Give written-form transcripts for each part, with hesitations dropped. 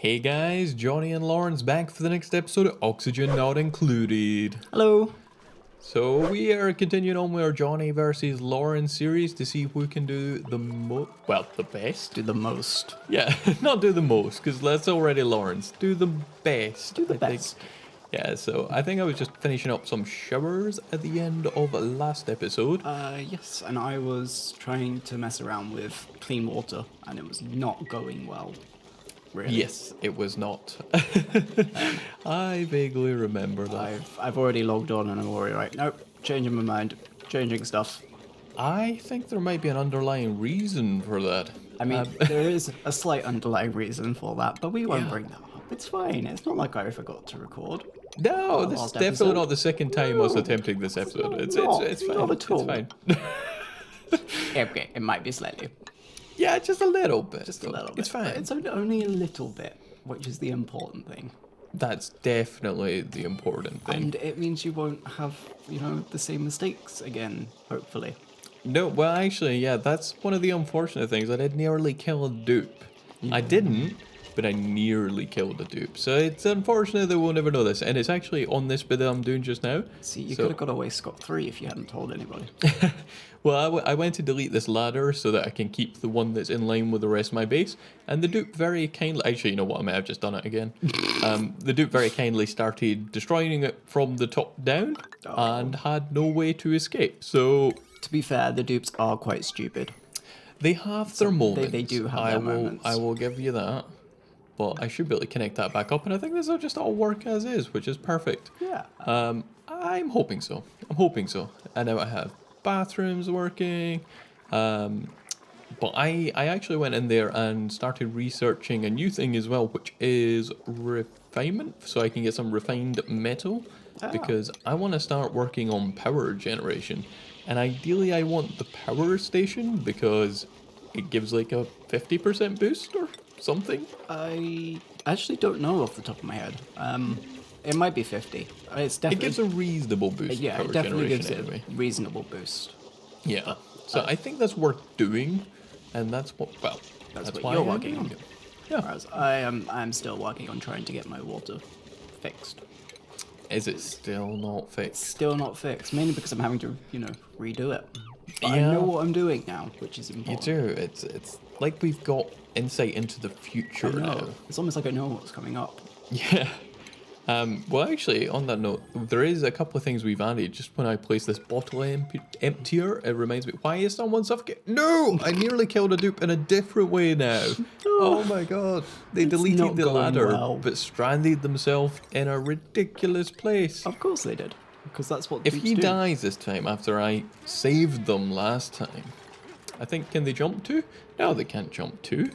Hey guys, Johnny and Lawrence back for the next episode of Oxygen Not Included. Hello. So we are continuing on with our Johnny versus Lawrence series to see who can do the the best. Do the most. Yeah, not do the most, because that's already Lawrence. Do the best. Do the I think. best. Yeah, so I think I was just finishing up some showers at the end of last episode. Yes, and I was trying to mess around with clean water, and it was not going well. Really. Yes, it was not. I vaguely remember that. I've already logged on, and I'm already like, nope, changing my mind, changing stuff. I think there might be an underlying reason for that. I mean, there is a slight underlying reason for that, but we won't Yeah. bring that up. It's fine. It's not like I forgot to record. No, this is last definitely episode. not the second time us attempting this episode. It's fine. Not at all. It's fine. Okay, it might be slightly. Yeah, just a little bit. Just a little bit. It's fine. But it's only a little bit, which is the important thing. That's definitely the important thing. And it means you won't have, the same mistakes again, hopefully. No, well, actually, yeah, that's one of the unfortunate things. I did nearly kill a dupe. I didn't, but I nearly killed a dupe. So it's unfortunate that we'll never know this. And it's actually on this bit that I'm doing just now. See, you So- could have got away scot-free if you hadn't told anybody. Well, I went to delete this ladder so that I can keep the one that's in line with the rest of my base. And the dupe very kindly... Actually, you know what? I may have just done it again. The dupe very kindly started destroying it from the top down and had no way to escape. So To be fair, the dupes are quite stupid. they have their moments. they do have I their will, moments. I will give you that. But I should be able to connect that back up. And I think this will just all work as is, which is perfect. Yeah. I'm hoping so. And now I have bathrooms working. But I actually went in there and started researching a new thing as well, which is refinement. So I can get some refined metal because I want to start working on power generation. And ideally I want the power station because it gives like a 50% boost or something. I actually don't know off the top of my head. It might be 50. It's It definitely... gives a reasonable boost yeah, to it power definitely generation gives anyway. it a reasonable boost. Yeah. So I think that's worth doing, and that's what. Well, That's what why you're I'm working doing on. it. Yeah. Whereas I'm still working on trying to get my water fixed. Is it still not fixed? Still not fixed, mainly because I'm having to, redo it. But I Yeah. know what I'm doing now, which is You important. do. It's like we've got insight into the future I know. now. It's almost like I know what's coming up. Yeah. Well, actually, on that note, there is a couple of things we've added. Just when I place this bottle emptier, it reminds me, why is someone suffocating? No! I nearly killed a dupe in a different way now. Oh my god. They It's deleted not the going ladder, well. but stranded themselves in a ridiculous place. Of course they did, because that's what If dupes he do. dies this time after I saved them last time, I think, can they jump to? No, they can't jump to.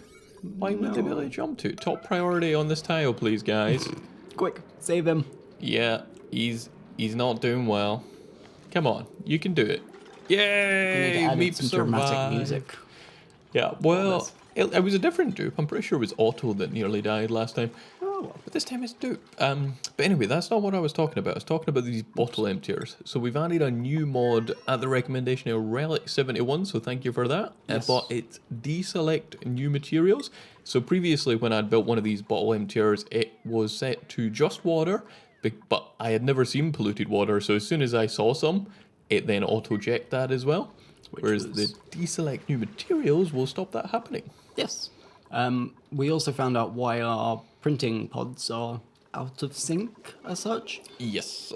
Why would they be able to jump to? Top priority on this tile, please, guys. Quick, save him. Yeah, he's not doing well. Come on, you can do it. Yay! I need to Meep add some dramatic survived. music. Yeah, well, it was a different dupe. I'm pretty sure it was Otto that nearly died last time. Oh, well. But this time it's dupe. But anyway, that's not what I was talking about. I was talking about these bottle emptiers. So we've added a new mod at the recommendation of Relic71, so thank you for that. Yes. But it's Deselect New Materials. So previously when I'd built one of these bottle emptiers, it was set to just water, but I had never seen polluted water, so as soon as I saw some, it then auto-eject that as well. Whereas was- the Deselect New Materials will stop that happening. Yes. We also found out why our printing pods are out of sync as such. Yes.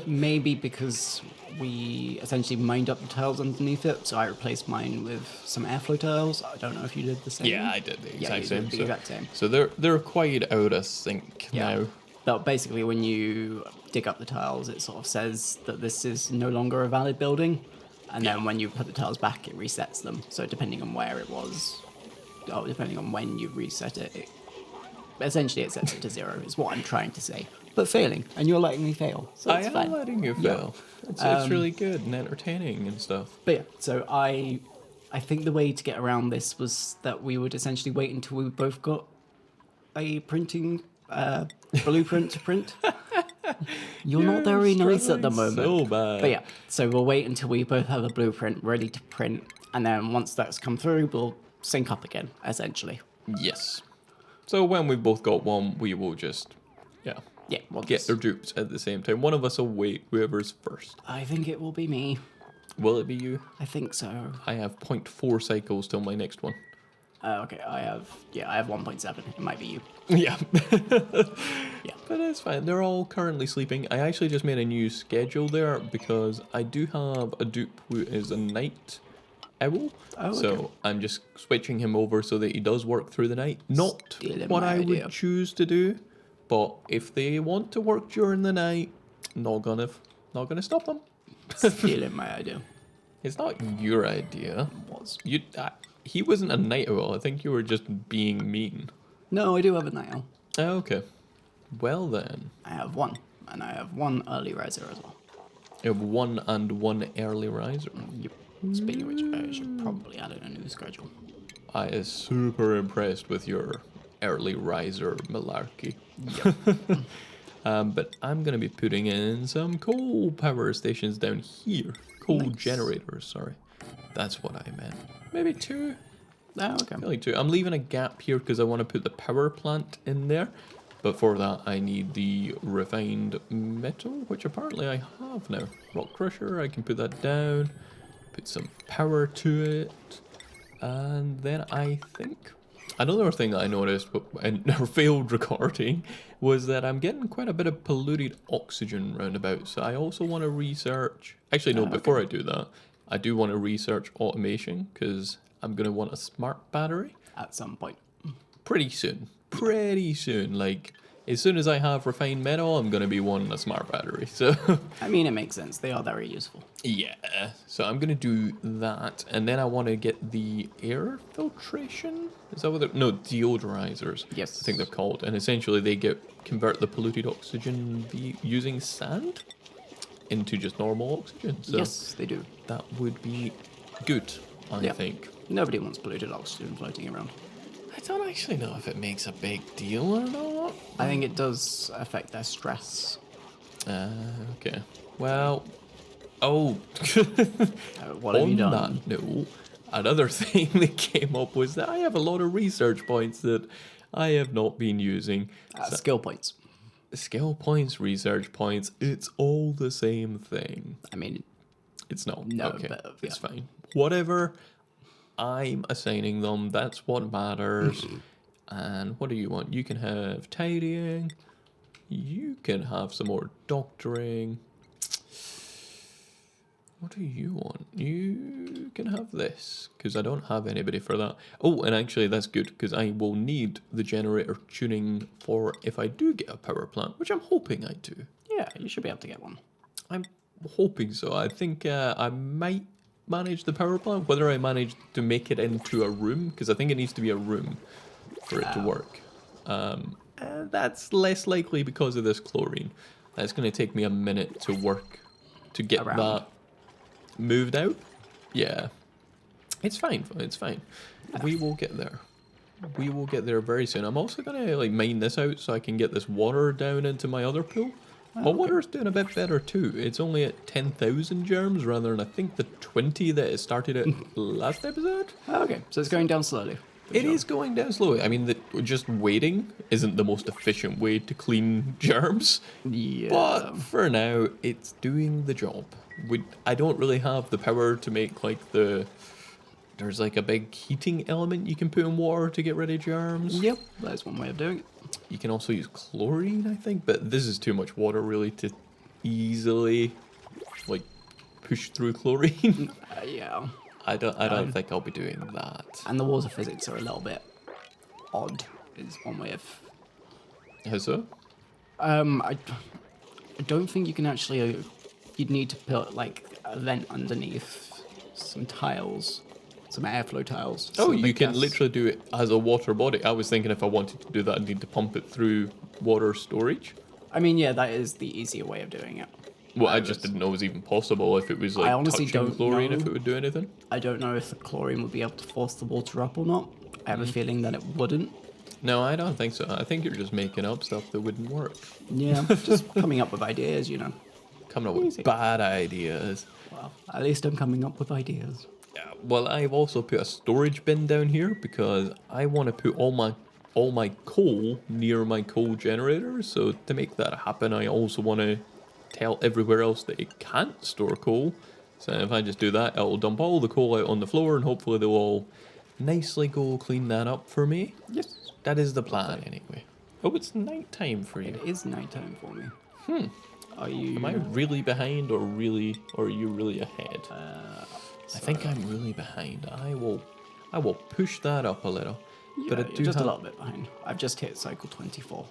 Maybe because we essentially mined up the tiles underneath it, so I replaced mine with some airflow tiles. I don't know if you did the same. Yeah, I did the Yeah, exact you same. did the exact same. So they're quite out of sync now. But basically, when you dig up the tiles, it sort of says that this is no longer a valid building, and then when you put the tiles back, it resets them. So depending on where it was, depending on when you reset it, essentially it sets it to 0. Is what I'm trying to say. But failing, and you're letting me fail, so I it's am fine. letting you Yeah. fail. It's really good and entertaining and stuff. But yeah, so I think the way to get around this was that we would essentially wait until we both got a printing blueprint to print. You're not very nice at the struggling moment. so bad. But yeah, so we'll wait until we both have a blueprint ready to print, and then once that's come through, we'll sync up again, essentially. Yes. So when we've both got one, we will just, yeah, Yeah, well, get their dupes at the same time. One of us will wait, whoever's first. I think it will be me. Will it be you? I think so. I have 0.4 cycles till my next one. Okay, I have 1.7. It might be you. Yeah. Yeah. But it's fine. They're all currently sleeping. I actually just made a new schedule there because I do have a dupe who is a night owl. Oh, okay. So I'm just switching him over so that he does work through the night. Not Stealing what my I idea. would choose to do, but if they want to work during the night, not gonna stop them. Stealing my idea. It's not your idea. Was. He wasn't a night owl. I think you were just being mean. No, I do have a night owl. Oh, okay. Well then. I have one, and I have one early riser as well. You have one and one early riser. Yep. Speaking of which, I should probably add in a new schedule. I is super impressed with your early riser malarkey. But I'm going to be putting in some coal power stations down here. Coal generators, sorry. That's what I meant. Maybe two? Oh, okay. Only two. I'm leaving a gap here because I want to put the power plant in there. But for that, I need the refined metal, which apparently I have now. Rock crusher, I can put that down. Put some power to it. And then I think... Another thing that I noticed in our failed recording was that I'm getting quite a bit of polluted oxygen roundabout. So I also want to research... Actually, no, before I do that, I do want to research automation because I'm going to want a smart battery. At some point. Pretty soon. Pretty soon. Like, as soon as I have refined metal, I'm going to be wanting a smart battery. So... I mean, it makes sense. They are very useful. Yeah, so I'm going to do that, and then I want to get the air filtration? Is that what they're... No, deodorizers. Yes. I think they're called, and essentially they convert the polluted oxygen using sand into just normal oxygen. So Yes, they do. that would be good, I Yeah. think. Nobody wants polluted oxygen floating around. I don't actually know if it makes a big deal or not. I think it does affect their stress. Okay. Well... Oh, What have you done? On that note, another thing that came up was that I have a lot of research points that I have not been using. Skill points. Skill points, research points, it's all the same thing. I mean, It's not. No, okay, but, it's yeah. fine. Whatever I'm assigning them, that's what matters. And what do you want? You can have tidying. You can have some more doctoring. What do you want? You can have this, because I don't have anybody for that. Oh, and actually that's good, because I will need the generator tuning for if I do get a power plant, which I'm hoping I do. yeah, you should be able to get one. I'm hoping so. I think I might manage the power plant, whether I manage to make it into a room, because I think it needs to be a room for it to work. And that's less likely because of this chlorine. That's going to take me a minute to work to get Around. that moved out. Yeah, it's fine. It's fine. We will get there. We will get there very soon. I'm also gonna like mine this out so I can get this water down into my other pool. My water's doing a bit better too. It's only at 10,000 germs rather than I think the 20 that it started at last episode. Okay, so it's going down slowly. It is going down slowly. I mean, just waiting isn't the most efficient way to clean germs. Yeah. But for now, it's doing the job. I don't really have the power to make like there's like a big heating element you can put in water to get rid of germs. Yep, that's one way of doing it. You can also use chlorine, I think, but this is too much water really to easily like push through chlorine. Yeah. I don't think I'll be doing that. And the water physics are a little bit odd, is one way of... How so? I don't think you can actually... You'd need to put, like, a vent underneath some tiles, some airflow tiles. Oh, so you the can gas- literally do it as a water body. I was thinking if I wanted to do that, I'd need to pump it through water storage. I mean, yeah, that is the easier way of doing it. Well, I just didn't know it was even possible if it was like honestly touching don't chlorine, know. if it would do anything. I don't know if the chlorine would be able to force the water up or not. I have a feeling that it wouldn't. No, I don't think so. I think you're just making up stuff that wouldn't work. Yeah, just coming up with ideas, you know. Coming up with Easy. bad ideas. Well, at least I'm coming up with ideas. Yeah, well, I've also put a storage bin down here because I want to put all my all my coal near my coal generator. So to make that happen, I also want to tell everywhere else that it can't store coal. So if I just do that, it'll dump all the coal out on the floor, and hopefully they'll all nicely go clean that up for me. Yes. That is the plan anyway. Oh, it's nighttime for you. It is nighttime for me. Are you? Am I really behind or are you really ahead? I think I'm really behind. I will push that up a little. Yeah, But I you're do just have... a little bit behind. I've just hit cycle 24.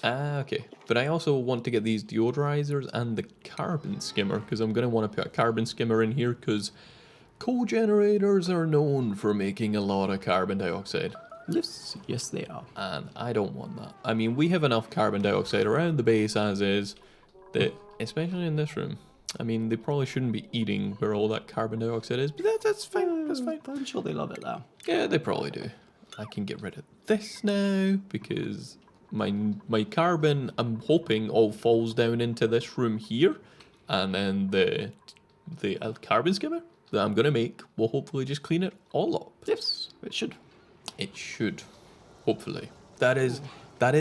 Ah, okay. But I also want to get these deodorizers and the carbon skimmer, because I'm going to want to put a carbon skimmer in here, because coal generators are known for making a lot of carbon dioxide. Yes, yes they are. And I don't want that. I mean, we have enough carbon dioxide around the base as is, that, especially in this room, I mean, they probably shouldn't be eating where all that carbon dioxide is, but that's fine, that's fine. I'm sure they love it there. Yeah, they probably do. I can get rid of this now, because my carbon, I'm hoping, all falls down into this room here, and then the carbon skimmer that I'm going to make will hopefully just clean it all up. Yes, it should. It should, hopefully. That is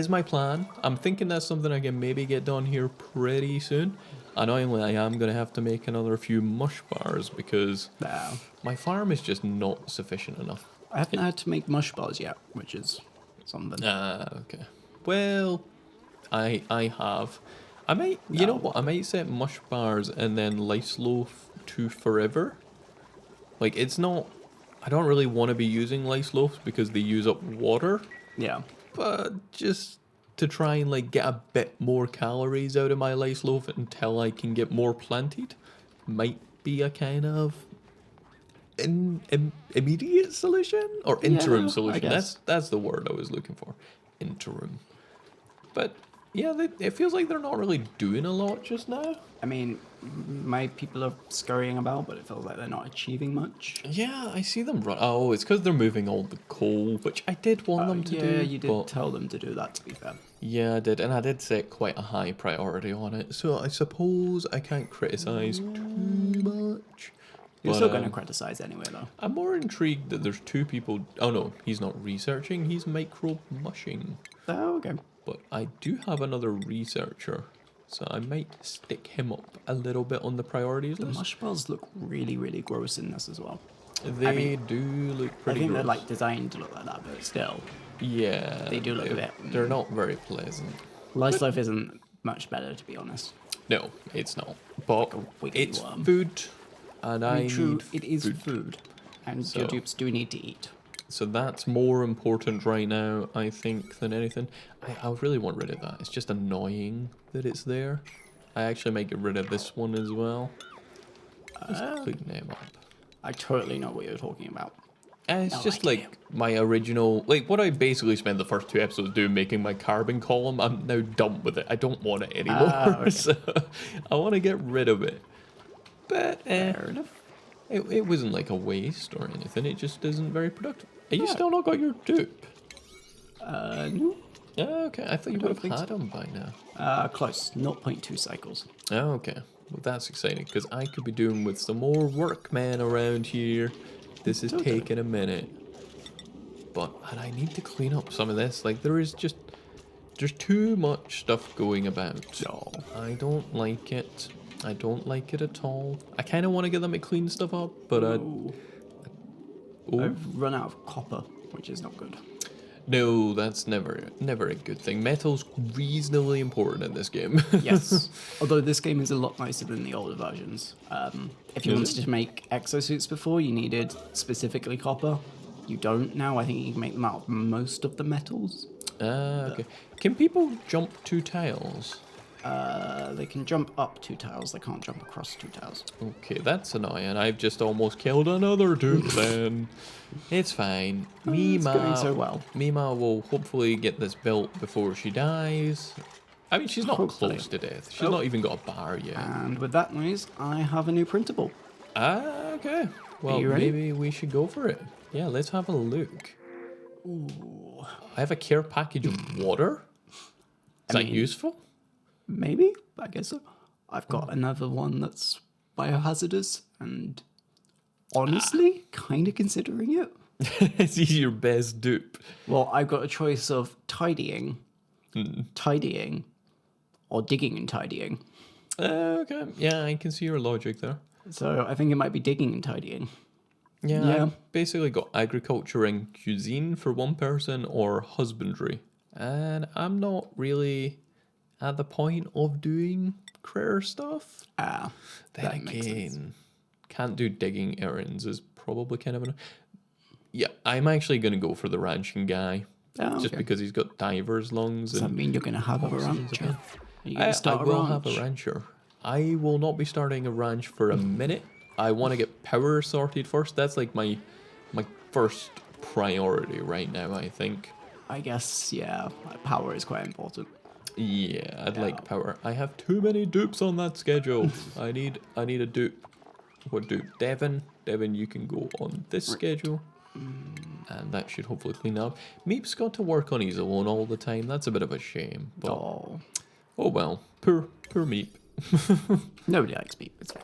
my plan. I'm thinking that's something I can maybe get done here pretty soon. Annoyingly, I am going to have to make another few mush bars because Wow. my farm is just not sufficient enough. I haven't had to make mush bars yet, which is something. Ah, okay. Well, I have. I might, you know what? I might set mush bars and then lice loaf to forever. Like, it's not... I don't really want to be using lice loafs because they use up water. Yeah. But just to try and like get a bit more calories out of my lice loaf until I can get more planted might be a kind of immediate solution or interim Yeah, solution. I guess. That's the word I was looking for. Interim. But yeah, it feels like they're not really doing a lot just now. I mean, my people are scurrying about, but it feels like they're not achieving much. Yeah, I see them run. Oh, it's because they're moving all the coal, which I did want them to do. Yeah, you did but- tell them to do that, to be fair. Yeah, I did, and I did set quite a high priority on it, so I suppose I can't criticise too much. You're But, still going to criticize anyway, though. I'm more intrigued that there's two people... Oh no, he's not researching, he's micro-mushing. Oh, okay. But I do have another researcher, so I might stick him up a little bit on the priorities The list. mush bars look really, really gross in this as well. They do look I pretty think they're gross. like designed to look like that, but still, Yeah. they do look a bit. They're not very pleasant. Lice loaf isn't much better, to be honest. No, it's not. But a wiggly it's worm. food, and I True, need it is food. food, and So- your dupes do need to eat. So that's more important right now, I think, than anything. I really want rid of that. It's just annoying that it's there. I actually might get rid of this one as well. Just clean them up. I totally know what you're talking about. And it's I just like like my original, like what I basically spent the first 2 episodes doing, making my carbon column. I'm now done with it. I don't want it anymore. Okay. So I want to get rid of it. But Fair enough. it wasn't like a waste or anything. It just isn't very productive. Are you still not got your dupe? No. Oh, okay. I thought you would have think had them by now. Close. 0.2 cycles. Oh, okay. Well, that's exciting because I could be doing with some more workmen around here. This is Totally. taking a minute. But and I need to clean up some of this. Like, there's too much stuff going about. No. I don't like it. I don't like it at all. I kind of want to get them to clean stuff up, but Ooh. oh, I've run out of copper, which is not good. no, that's never a good thing. Metal's reasonably important in this game. Yes. Although this game is a lot nicer than the older versions. If you Is wanted it? to make exosuits before, you needed specifically copper. You don't now. I think you can make them out of most of the metals. Okay. Can people jump 2 tiles? They can jump up 2 tiles. They can't jump across 2 tiles. Okay, that's annoying. I've just almost killed another dude then. It's fine. It's going so well. Mima will hopefully get this built before she dies. I mean, she's not Hopefully. close to death. She's Oh. not even got a bar yet. And with that noise, I have a new printable. Okay. Well, you ready? maybe we should go for it. Yeah, let's have a look. Ooh. I have a care package of water. Is that mean- useful? Maybe? I guess so. I've got another one that's biohazardous and honestly kind of considering it. Is he your best dupe? Well, I've got a choice of tidying, tidying, or digging and tidying. Okay. Yeah, I can see your logic there. So I think it might be digging and tidying. Yeah, Yeah. I've basically got agriculture and cuisine for one person or husbandry. And I'm not really at the point of doing critter stuff. Ah, Then that makes sense. again, can't do digging errands is probably kind of an... Yeah, I'm actually going to go for the ranching guy. Oh, Just okay. because he's got diver's lungs. Does that And mean you're going to have a rancher? Are you going I to start a will ranch? have a rancher. I will not be starting a ranch for a minute. I want to get power sorted first. That's like my first priority right now, I think. I guess, yeah, power is quite important. Yeah, I'd like power. I have too many dupes on that schedule. I need a dupe. What dupe? Devon, you can go on this schedule. And that should hopefully clean up. Meep's got to work on his own all the time. That's a bit of a shame. But Oh, well, poor Meep. nobody likes meat. It's fine.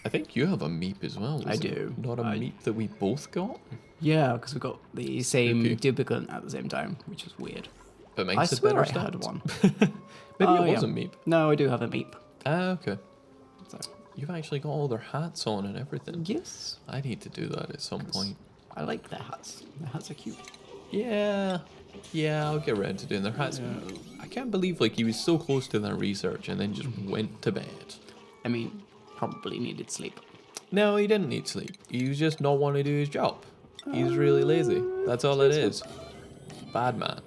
I think you have a Meep as well. I isn't it? do. Not a Meep that we both got? Yeah, because we got the same Okay. duplicate at the same time, which is weird. But I makes it swear better I had stats. one. Maybe Oh, it yeah. wasn't Meep. No, I do have a meep. Ah, okay. So, You've actually got all their hats on and everything. yes, I need to do that at some point. I like their hats. Their hats are cute. Yeah, I'll get around to doing their hats. I can't believe like he was so close to that research and then just went to bed. I mean, probably needed sleep. No, he didn't need sleep. He was just not wanting to do his job. He's really lazy. That's all it is. Bad man.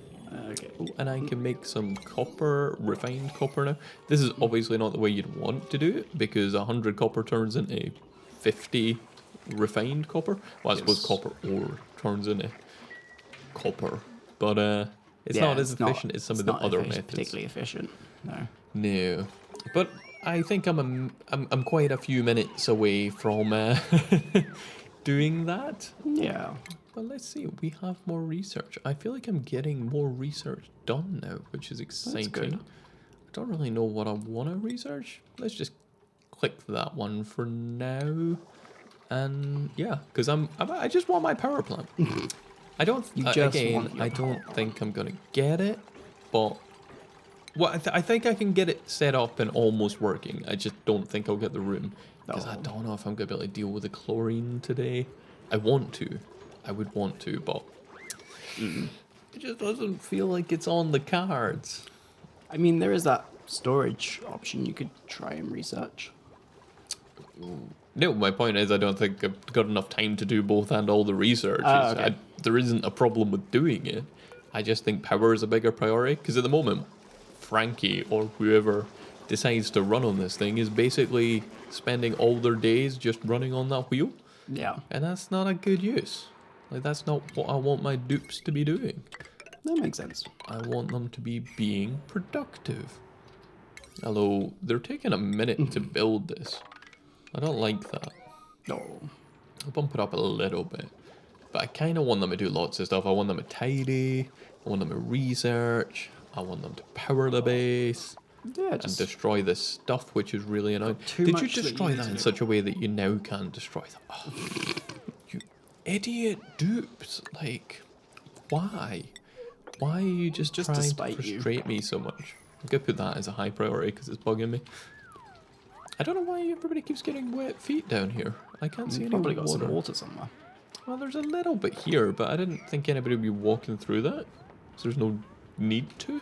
Okay. Ooh, and I can make some copper, refined copper now. This is obviously not the way you'd want to do it because 100 copper turns into 50 refined copper. Well, I suppose Yes. copper ore turns into copper. But it's Yeah, not as it's not- efficient as some it's of the not other efficient- methods. Particularly efficient. No. No. But I think I'm quite a few minutes away from doing that. Yeah. But let's see, we have more research. I feel like I'm getting more research done now, which is exciting. good. I don't really know what I want to research. Let's just click that one for now. And yeah, because I just want my power plant. I don't, You just again, want your I don't think I'm going to get it, but well, I think I can get it set up and almost working. I just don't think I'll get the room. Because I No. don't know if I'm going to be able to deal with the chlorine today. I want to. I would want to, but it just doesn't feel like it's on the cards. I mean, there is that storage option you could try and research. No, my point is I don't think I've got enough time to do both and all the research. Ah, okay. There isn't a problem with doing it. I just think power is a bigger priority because at the moment, Frankie or whoever decides to run on this thing is basically spending all their days just running on that wheel. Yeah. And that's not a good use. Like, that's not what I want my dupes to be doing. That makes sense. I want them to be being productive. Although, they're taking a minute to build this. I don't like that. No. I'll bump it up a little bit. But I kind of want them to do lots of stuff. I want them to tidy. I want them to research. I want them to power the base. Yeah, And just destroy this stuff, which is really annoying. too Did much you that you destroy need that to in do. such a way that you now can't destroy that? Oh, you idiot dupes. Like, why? Why are you just Just to trying to spite you. frustrate me so much? I'm going to put that as a high priority because it's bugging me. I don't know why everybody keeps getting wet feet down here. I can't see you any probably got water. some water somewhere. Well, there's a little bit here, but I didn't think anybody would be walking through that. So there's no need to.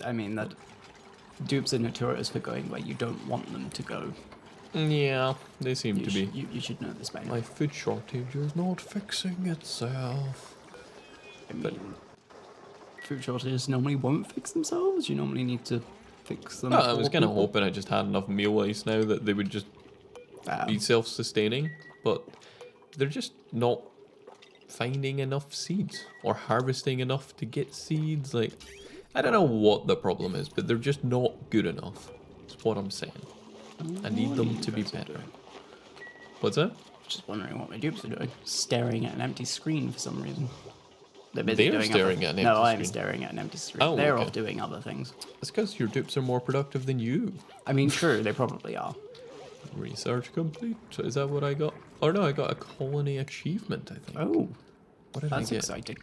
I mean, that dupes are notorious for going where you don't want them to go. Yeah, they seem You, to sh- be. you should know this by now. My food shortage is not fixing itself. I mean, food shortages normally won't fix themselves. You normally need to fix them. I was for kind of people. hoping I just had enough meal ice now that they would just be self-sustaining, but they're just not finding enough seeds or harvesting enough to get seeds. Like, I don't know what the problem is, but they're just not good enough. That's what I'm saying. I need them to be better. What's that? Just wondering what my dupes are doing. Staring at an empty screen for some reason. They're busy They're doing staring other... at an No, empty I'm screen. staring at an empty screen. Oh, They're okay. off doing other things. It's because your dupes are more productive than you. I mean, true, they probably are. Research complete. Is that what I got? Oh no, I got a colony achievement, I think. Oh, What did I That's get? exciting.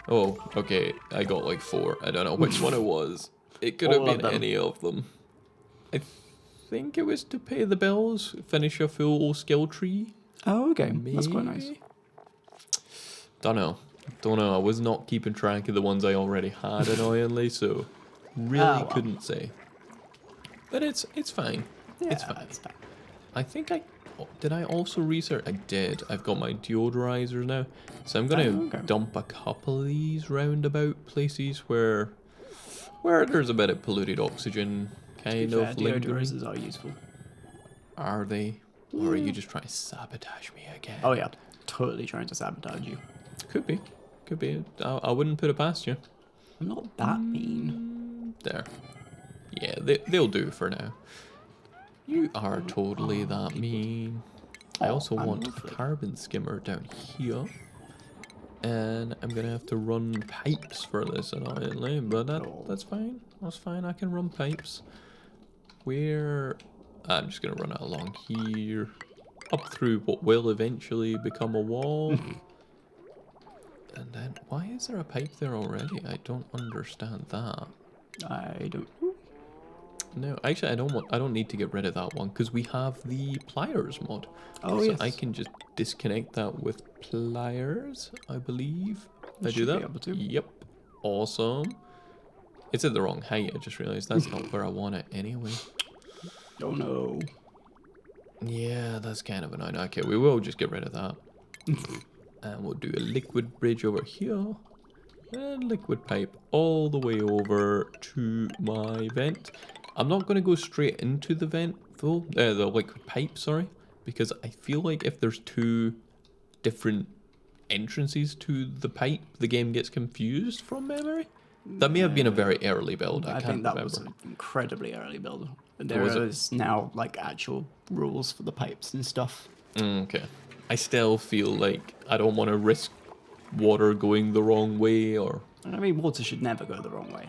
Oh, okay. I got like 4. I don't know which one it was. It could have All of been them. any of them. I think it was to pay the bills, finish a full skill tree. Oh, okay. Maybe? That's quite nice. Don't know. I was not keeping track of the ones I already had, annoyingly, so really well. couldn't say. But it's fine. Yeah, It's fine. It's fine. I think did I also research? I did. I've got my deodorizers now, so I'm gonna okay. dump a couple of these roundabout places where there's a bit of polluted oxygen kind Fair, of lingering. deodorizers are useful. Are they? Or are you just trying to sabotage me again? Oh yeah, totally trying to sabotage you. Could be. I wouldn't put it past you. I'm not that mean. There. Yeah, they'll do for now. You are totally that mean. I also I'm want a lovely. carbon skimmer down here. And I'm gonna have to run pipes for this annoyingly, but that's fine. That's fine, I can run pipes. Where I'm just gonna run it along here. Up through what will eventually become a wall. And then why is there a pipe there already? I don't understand that. I don't. No, actually, I don't need to get rid of that one because we have the pliers mod. Oh, so yes. I can just disconnect that with pliers, I believe. I do should be that. able to. Yep. Awesome. It's at the wrong height. I just realized that's not where I want it anyway. Oh no. Yeah, that's kind of annoying. Okay, we will just get rid of that. And we'll do a liquid bridge over here. And liquid pipe all the way over to my vent. I'm not going to go straight into the vent, though. The liquid pipe, sorry. Because I feel like if there's 2 different entrances to the pipe, the game gets confused from memory. That may have been a very early build. I I can't think that remember. was an incredibly early build. There Was it? is now like actual rules for the pipes and stuff. Okay. I still feel like I don't want to risk water going the wrong way, or I mean, water should never go the wrong way.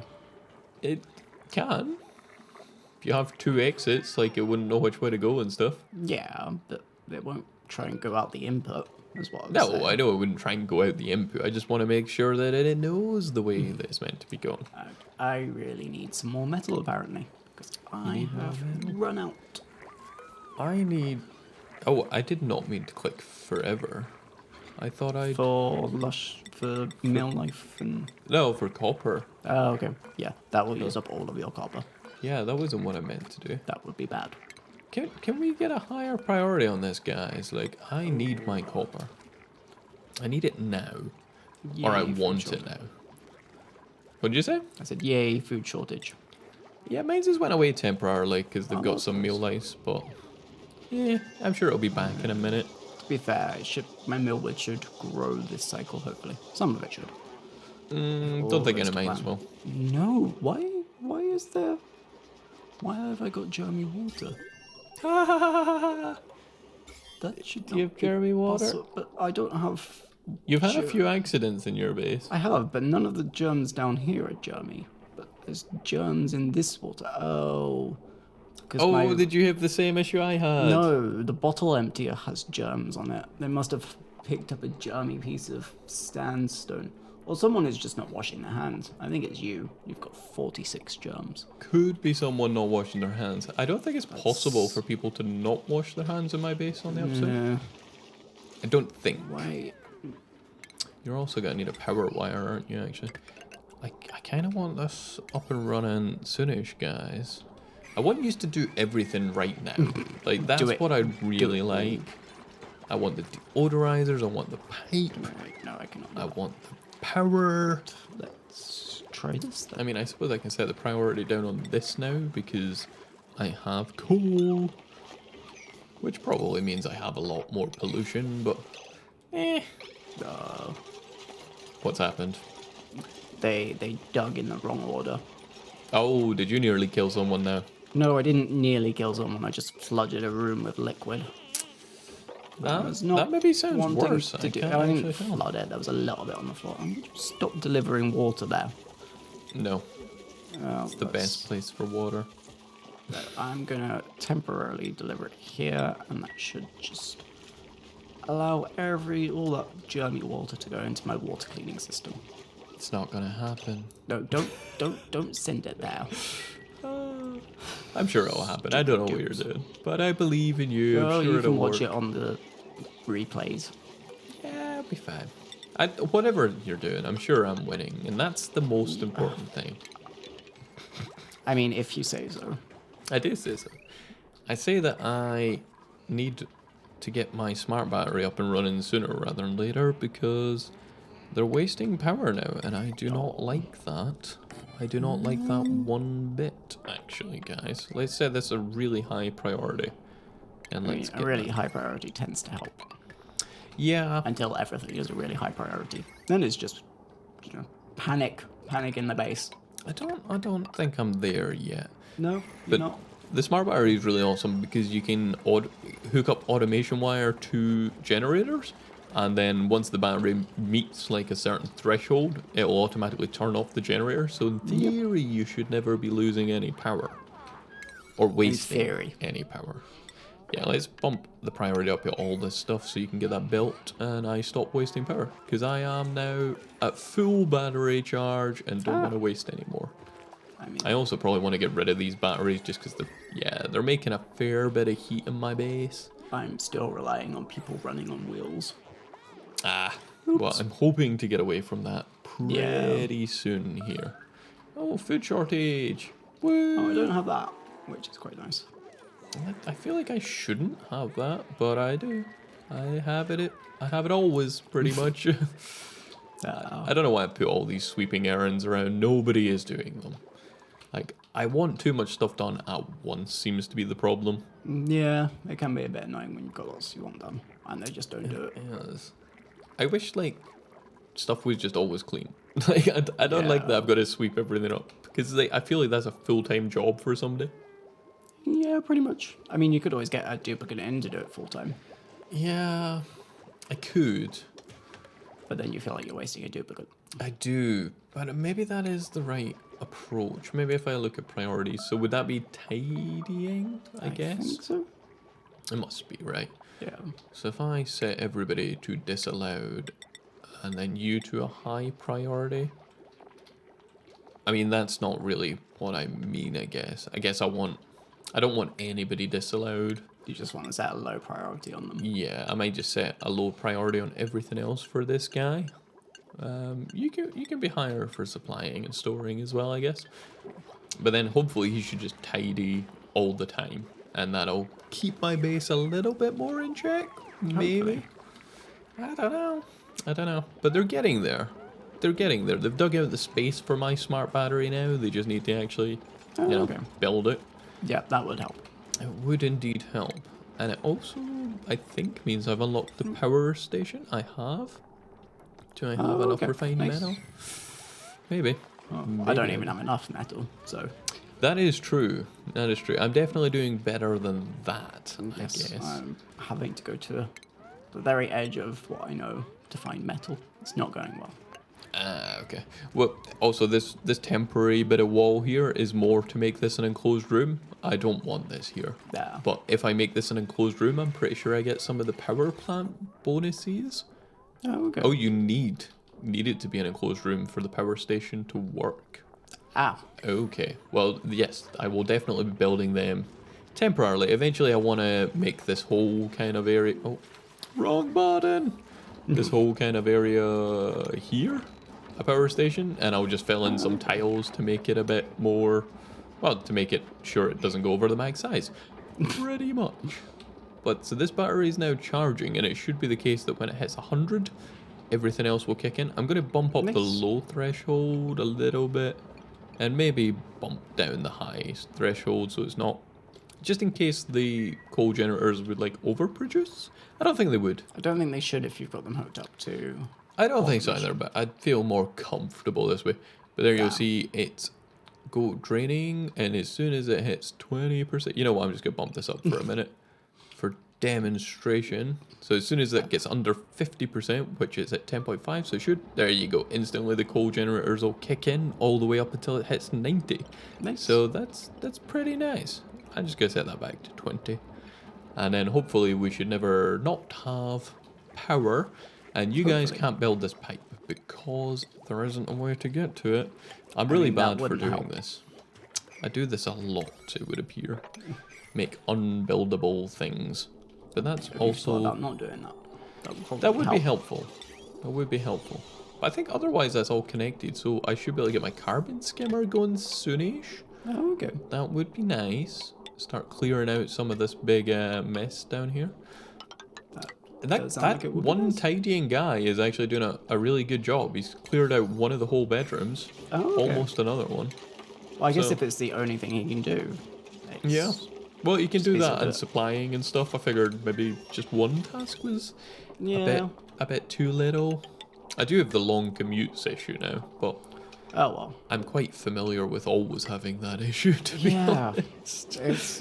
it can. If you have 2 exits, like it wouldn't know which way to go and stuff. Yeah, but it won't try and go out the input, is what I was No, saying. I know it wouldn't try and go out the input. I just want to make sure that it knows the way that it's meant to be going. I really need some more metal, apparently, because I have run out. I need... Oh, I did not mean to click forever. I thought I'd... For mill life and... No, for copper. Oh, okay. Yeah, that will use up all of your copper. Yeah, that wasn't what I meant to do. That would be bad. Can we get a higher priority on this, guys? Like, I need my copper. I need it now. Or I Yay, food want it shortage. now. What'd you say? I said, yay, food shortage. Yeah, mine's just went away temporarily because they've Oh, got that's some meal lice, but... Yeah, I'm sure it'll be back in a minute. To be fair, my millwood should grow this cycle, hopefully. Some of it should. Don't think any of mine as well. No, why is there... Why have I got Jeremy water? That should Do you not have be Jeremy water? possible, but I don't have... You've had a few accidents in your base. I have, but none of the germs down here are germy. But there's germs in this water. Oh. Oh, did you have the same issue I had? No, the bottle emptier has germs on it. They must have picked up a germy piece of sandstone. Or someone is just not washing their hands. I think it's you. You've got 46 germs. Could be someone not washing their hands. I don't think it's possible for people to not wash their hands in my base on the upside. Yeah. I don't think. Wait. You're also going to need a power wire, aren't you, actually? I kind of want this up and running soonish, guys. I want you to do everything right now. Like, that's it. what I really like. I want the deodorizers, I want the pipe, No, I cannot. I want the power. Let's try this then. I mean, I suppose I can set the priority down on this now because I have coal. Which probably means I have a lot more pollution, but... What's happened? They dug in the wrong order. Oh, did you nearly kill someone now? No, I didn't nearly kill someone. I just flooded a room with liquid. That maybe sounds wanting worse. to I do. can't I actually didn't tell. flood it. There was a little bit on the floor. Stop delivering water there. No, Oh, it's the best place for water. I'm gonna temporarily deliver it here, and that should just allow all that germy water to go into my water cleaning system. It's not gonna happen. No, don't send it there. I'm sure it'll happen. I don't know what you're doing, but I believe in you. I'm sure You it'll can watch work. it on the replays. Yeah, it'll be fine. Whatever you're doing, I'm sure I'm winning, and that's the most important thing. I mean, if you say so. I do say so. I say that I need to get my smart battery up and running sooner rather than later because they're wasting power now, and I do not like that. I do not like that one bit, actually, guys. Let's say that's a really high priority. And I mean, let's a get really that. high priority tends to help Yeah, until everything is a really high priority. Then it's just, panic in the base. I don't think I'm there yet. No, you're But not. the smart battery is really awesome because you can hook up automation wire to generators, and then once the battery meets like a certain threshold, it will automatically turn off the generator. So in theory, you should never be losing any power or wasting theory. any power. Yeah, let's bump the priority up to all this stuff so you can get that built, and I stop wasting power because I am now at full battery charge and don't want to waste any more. I mean, I also probably want to get rid of these batteries just because they're making a fair bit of heat in my base. I'm still relying on people running on wheels. Well, I'm hoping to get away from that Yeah. pretty soon here. Oh, food shortage. Woo! Oh, I don't have that, which is quite nice. I feel like I shouldn't have that, but I do. I have it always, pretty much. I don't know why I put all these sweeping errands around. Nobody is doing them. Like, I want too much stuff done at once seems to be the problem. Yeah, it can be a bit annoying when you've got lots you want done, and they just don't do it. Yes. I wish, like, stuff was just always clean. Like, I don't like that I've got to sweep everything up. Because like, I feel like that's a full-time job for somebody. Yeah, pretty much. I mean, you could always get a duplicate in to do it full time, Yeah, I could. but then you feel like you're wasting a duplicate. I do. But maybe that is the right approach. Maybe if I look at priorities. So would that be tidying, I guess? think so. It must be, right? Yeah. So if I set everybody to disallowed and then you to a high priority, I mean, that's not really what I mean, I guess. I don't want anybody disallowed. You just want to set a low priority on them. Yeah, I might just set a low priority on everything else for this guy. You can be higher for supplying and storing as well, I guess. But then hopefully he should just tidy all the time, and that'll keep my base a little bit more in check. Maybe. Hopefully. I don't know. But they're getting there. They're getting there. They've dug out the space for my smart battery now. They just need to actually, okay. build it. Yeah, that would help. It would indeed help. And it also, I think, means I've unlocked the power station. I have. Do I have enough refined metal? Maybe. Oh, Maybe. I don't even have enough metal, so That is true. That is true. I'm definitely doing better than that, I yes, guess. I'm having to go to the very edge of what I know to find metal. It's not going well. Okay. Well, also this temporary bit of wall here is more to make this an enclosed room. I don't want this here. Yeah. But if I make this an enclosed room, I'm pretty sure I get some of the power plant bonuses. Oh, okay. Oh, you need it to be an enclosed room for the power station to work. Okay. Well, yes, I will definitely be building them temporarily. Eventually, I want to make this whole kind of area... Oh, wrong button! This whole kind of area here a power station, and I'll just fill in some tiles to make it a bit more... Well, to make it sure it doesn't go over the max size. Pretty much. But, so this battery is now charging, and it should be the case that when it hits 100, everything else will kick in. I'm going to bump up the low threshold a little bit, and maybe bump down the high threshold so it's not... Just in case the coal generators would, like, overproduce. I don't think they would. I don't think they should if you've got them hooked up to... I don't think so either, but I'd feel more comfortable this way. But there you'll see it's go draining, and as soon as it hits 20%... You know what, I'm just going to bump this up for a minute. For demonstration. So as soon as it gets under 50%, which is at 10.5, so it should, there you go, instantly the coal generators will kick in all the way up until it hits 90. Nice. So that's pretty nice. I'm just gonna set that back to 20, and then hopefully we should never not have power, and you guys Hopefully. can't build this pipe because there isn't a way to get to it. I'm really mean, that bad for wouldn't doing help. this. I do this a lot, it would appear. Make unbuildable things. But that's Have you thought also... about not doing that? That would be help. helpful. That would be helpful. But I think otherwise that's all connected, so I should be able to get my carbon skimmer going soonish. Oh, okay. That would be nice. Start clearing out some of this big mess down here. That does sound like it would be one nice. tidying guy is actually doing a really good job. He's cleared out one of the whole bedrooms. Oh, okay. Almost another one. Well, I guess So- if it's the only thing he can do. It's, Yeah. Well, you can do Space that will do and it. supplying and stuff. I figured maybe just one task was Yeah. a bit too little. I do have the long commutes issue now, but Oh well. I'm quite familiar with always having that issue, to be Yeah. honest. It's.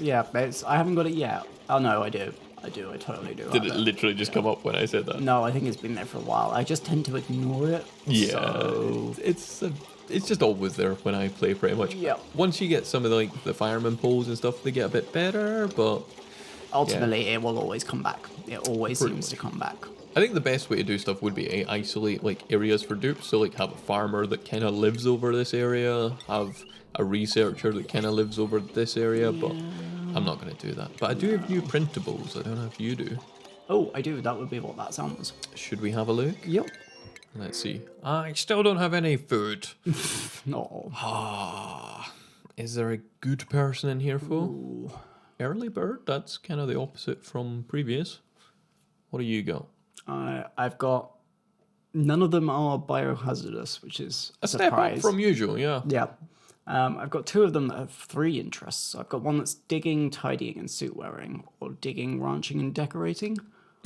I haven't got it yet. Oh no, I do. I totally do. Did have it literally just come up when I said that? No, I think it's been there for a while. I just tend to ignore it. Yeah, So... it's just always there when I play, pretty much. Yeah. Once you get some of the fireman poles and stuff, they get a bit better, but Ultimately, it will always come back. It always Pretty seems to come back. I think the best way to do stuff would be isolate like areas for dupes. So like have a farmer that kind of lives over this area, have a researcher that kind of lives over this area, but I'm not going to do that. But I do have new printables. I don't know if you do. Oh, I do. That would be what that sounds. Should we have a look? Yep. Let's see. I still don't have any food. No. Ah, is there a good person in here, for? Ooh. Early bird? That's kind of the opposite from previous. What do you got? I've got. None of them are biohazardous, which is a Step up surprise. from usual, yeah. Yeah. I've got two of them that have 3 interests. So I've got one that's digging, tidying, and suit wearing, or digging, ranching, and decorating.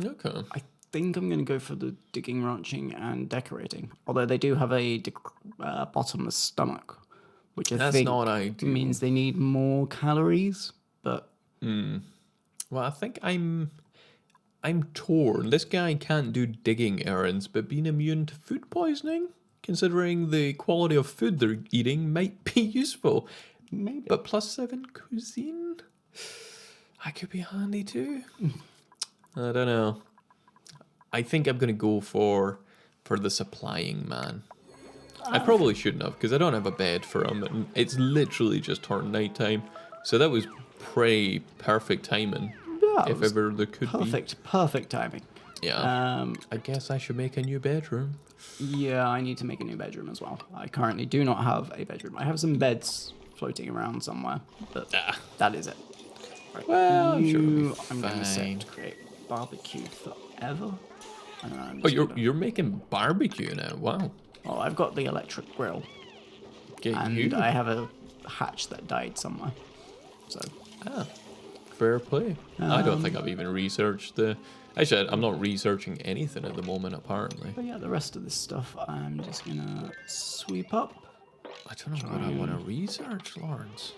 Okay. I think I'm going to go for the digging, ranching, and decorating. Although they do have a bottomless stomach, which I That's think not ideal. means they need more calories. But Well, I think I'm torn. This guy can't do digging errands, but being immune to food poisoning, considering the quality of food they're eating, might be useful. maybe. But +7 cuisine, I could be handy too. I don't know. I think I'm gonna go for the supplying man. I probably shouldn't have, because I don't have a bed for him, and it's literally just turned nighttime. So that was pretty perfect timing, Yeah, it if was ever there could be. perfect timing. Yeah. I guess I should make a new bedroom. Yeah, I need to make a new bedroom as well. I currently do not have a bedroom. I have some beds floating around somewhere, but that is it. Right. Well, I'm sure it'll be I'm going to fine. set create barbecue forever. I don't know, I'm Oh, just gonna- you're making barbecue now? Wow. Well, I've got the electric grill, Get and you. I have a hatch that died somewhere. So Fair play. I don't think I've even researched the... Actually, I'm not researching anything at the moment, apparently. but yeah, the rest of this stuff I'm just gonna sweep up. I don't know what I want to research, Lawrence.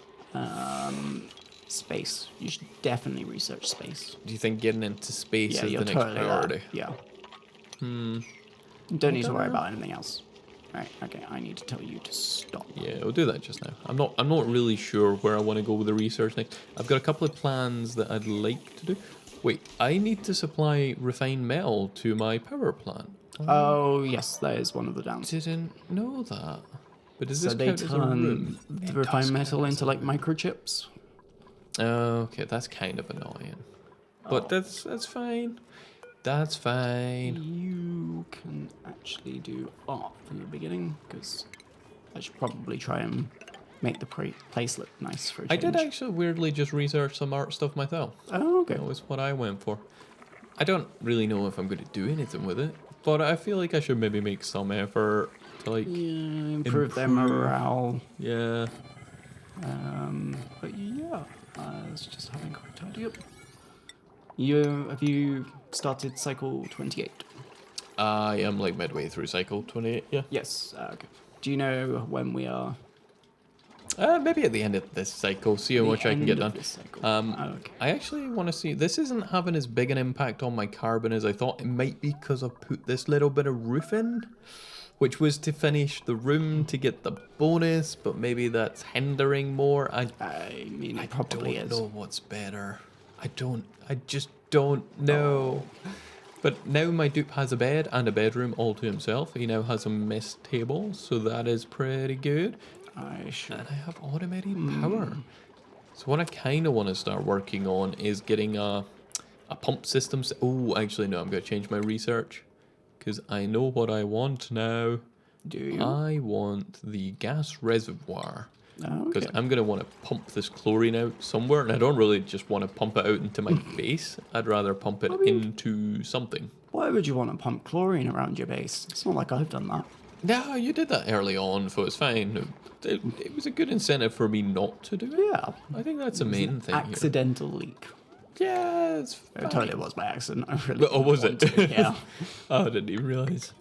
Space. You should definitely research space. Do you think getting into space Yeah, is you're the next totally priority? there. Yeah. Don't need to worry about anything else. Right. Okay. I need to tell you to stop. Yeah, we'll do that just now. I'm not really sure where I want to go with the research next. I've got a couple of plans that I'd like to do. Wait, I need to supply refined metal to my power plant. Oh yes, that is one of the downs. Didn't know that. But does So this they count as a room? turn It the refined does metal count as into a like room. microchips. Okay, that's kind of annoying. But that's fine. That's fine. You can actually do art from the beginning because I should probably try and make the place look nice for a I change. did actually weirdly just research some art stuff myself. Oh, okay. That was what I went for. I don't really know if I'm going to do anything with it, but I feel like I should maybe make some effort to like, Yeah, improve their Improve. morale. yeah. But yeah, I was just having a quick tidy up. Have you started cycle 28? I am like midway through cycle 28, yeah. Yes. Okay. Do you know when we are? Maybe at the end of this cycle, see how The much I can get end of done. this cycle. Okay. I actually want to see, this isn't having as big an impact on my carbon as I thought. It might be because I've put this little bit of roof in, which was to finish the room to get the bonus, but maybe that's hindering more. I mean, it probably don't is. know what's better. I just don't know. But now my dupe has a bed and a bedroom all to himself. He now has a mess table, so that is pretty good. I should. And I have automated power. So what I kind of want to start working on is getting a pump system. Oh, actually, no, I'm going to change my research. Because I know what I want now. Do you? I want the gas reservoir. Because Okay. I'm going to want to pump this chlorine out somewhere. And I don't really just want to pump it out into my base. I'd rather pump it into something. Why would you want to pump chlorine around your base? It's not like I've done that. No, you did that early on, so it's fine. It was a good incentive for me not to do it. Yeah. I think that's the main thing here. Accidental leak. Yeah, it's I fine. totally was by accident. I really Oh, was didn't it? want to, Yeah. Oh, I didn't even realize.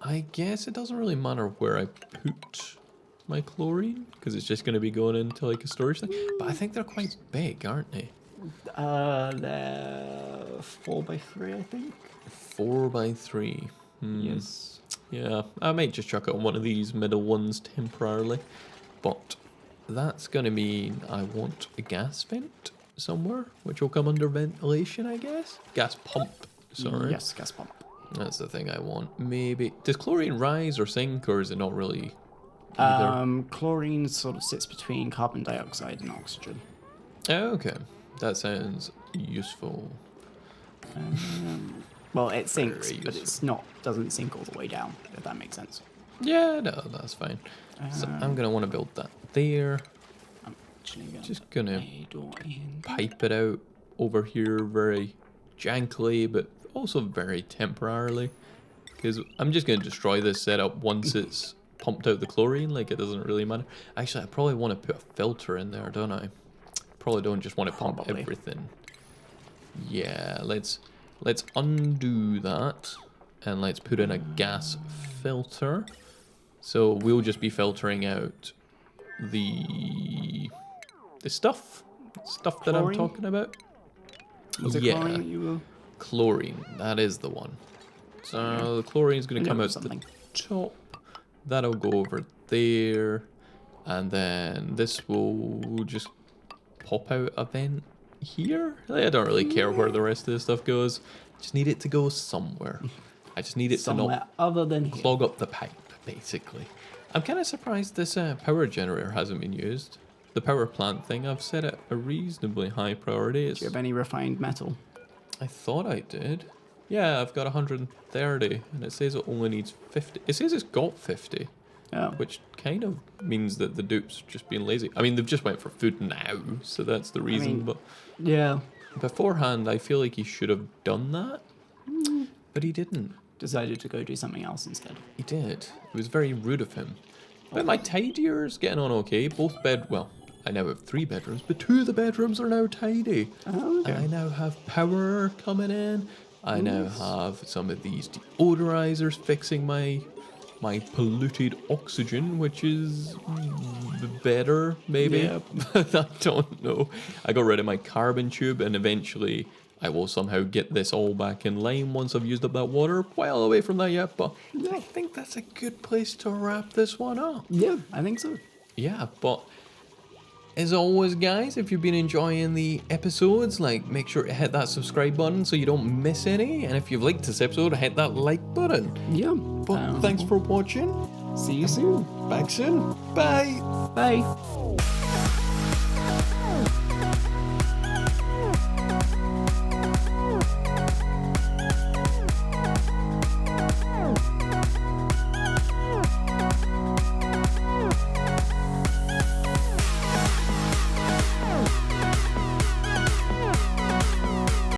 I guess it doesn't really matter where I put my chlorine, because it's just going to be going into like a storage thing. But I think they're quite big, aren't they? They're 4x3, I think. 4x3. Yes. Yeah, I might just chuck it on one of these middle ones temporarily. But that's going to mean I want a gas vent somewhere, which will come under ventilation, I guess. Gas pump, sorry. Yes, gas pump. That's the thing I want. Maybe. Does chlorine rise or sink, or is it not really either? Chlorine sort of sits between carbon dioxide and oxygen. Oh, okay. That sounds useful. Well, it sinks, Very but it's not. Doesn't sink all the way down. If that makes sense. Yeah, no, that's fine. So I'm going to want to build that there. I'm actually gonna Just going to a door in. pipe it out over here very jankily, but also very temporarily. Because I'm just going to destroy this setup once it's pumped out the chlorine. Like, it doesn't really matter. Actually, I probably want to put a filter in there, don't I? Probably don't just want to pump Probably. everything. Yeah, let's undo that. And let's put in a gas filter. So we'll just be filtering out the stuff that I'm Chlorine? talking about. Was it chlorine that you were? Chlorine, that is the one. So the chlorine is going I to knew come it out was something. the top. That'll go over there, and then this will just pop out a vent here. I don't really care where the rest of the stuff goes. Just need it to go somewhere. I just need it to Somewhere not other than here. clog up the pipe, basically. I'm kind of surprised this power generator hasn't been used. The power plant thing, I've set it a reasonably high priority. Do you have any refined metal? I thought I did. Yeah, I've got 130, and it says it only needs 50. It says it's got 50, Yeah. which kind of means that the dupe's just being lazy. I mean, they've just went for food now, so that's the reason. mean- But Yeah. beforehand, I feel like he should have done that, but he didn't. Decided to go do something else instead. He did. It was very rude of him. But my tidier's getting on okay. Well, I now have 3 bedrooms, but 2 of the bedrooms are now tidy. Oh, okay. And I now have power coming in. I now have some of these deodorizers fixing my polluted oxygen, which is better, maybe. Yep. I don't know. I got rid of my carbon tube, and eventually I will somehow get this all back in line once I've used up that water. Well away from that yet, but I think that's a good place to wrap this one up. Yeah, I think so. Yeah, but as always, guys, if you've been enjoying the episodes, make sure to hit that subscribe button so you don't miss any. And if you've liked this episode, hit that like button. Yeah. But thanks for watching. See you soon. Back soon. Bye. Bye.